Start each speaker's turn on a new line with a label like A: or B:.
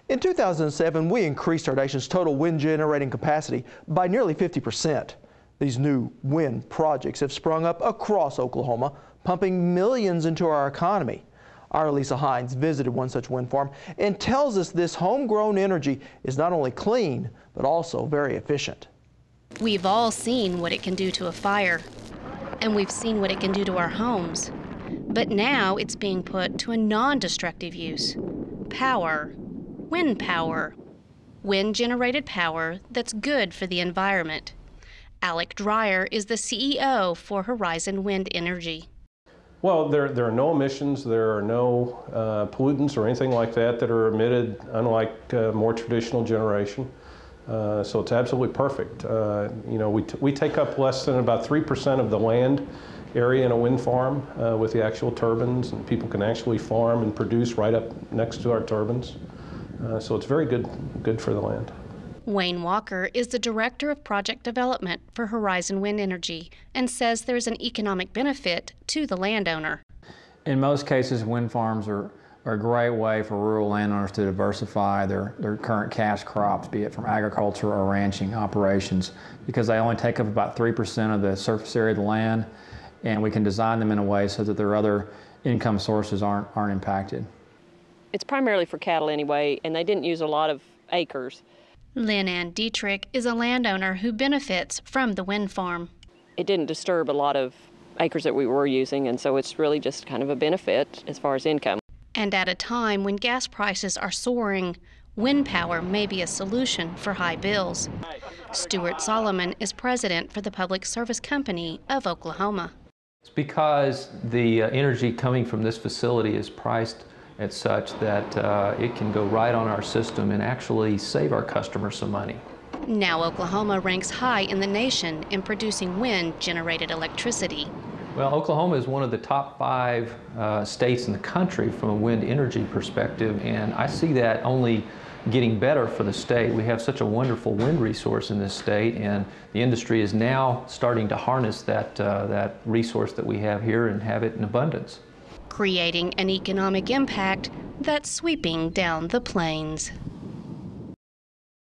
A: In 2007, we increased our nation's total wind generating capacity by nearly 50%. These new wind projects have sprung up across Oklahoma, pumping millions into our economy. Our Lisa Hines visited one such wind farm and tells us this homegrown energy is not only clean, but also very efficient.
B: We've all seen what it can do to a fire, and we've seen what it can do to our homes. But now it's being put to a non-destructive use. Power. Wind power. Wind-generated power that's good for the environment. Alec Dreyer is the CEO for Horizon Wind Energy.
C: Well, there are no emissions, there are no pollutants or anything like that that are emitted, unlike more traditional generation. So it's absolutely perfect. You know, we take up less than about 3% of the land area in a wind farm with the actual turbines, and people can actually farm and produce right up next to our turbines. So it's very good for the land.
B: Wayne Walker is the Director of Project Development for Horizon Wind Energy and says there's an economic benefit to the landowner.
D: In most cases, wind farms are a great way for rural landowners to diversify their current cash crops, be it from agriculture or ranching operations, because they only take up about 3% of the surface area of the land, and we can design them in a way so that their other income sources aren't impacted.
E: It's primarily for cattle anyway, and they didn't use a lot of acres.
B: Lynn and Dietrick is a landowner who benefits from the wind farm.
E: It didn't disturb a lot of acres that we were using, and so it's really just kind of a benefit as far as income.
B: And at a time when gas prices are soaring, wind power may be a solution for high bills. Stuart Solomon is president for the Public Service Company of Oklahoma.
F: It's because the energy coming from this facility is priced at such that it can go right on our system and actually save our customers some money.
B: Now Oklahoma ranks high in the nation in producing wind-generated electricity.
F: Well, Oklahoma is one of the top 5 states in the country from a wind energy perspective, and I see that only getting better for the state. We have such a wonderful wind resource in this state, and the industry is now starting to harness that resource that we have here and have it in abundance,
B: creating an economic impact that's sweeping down the plains.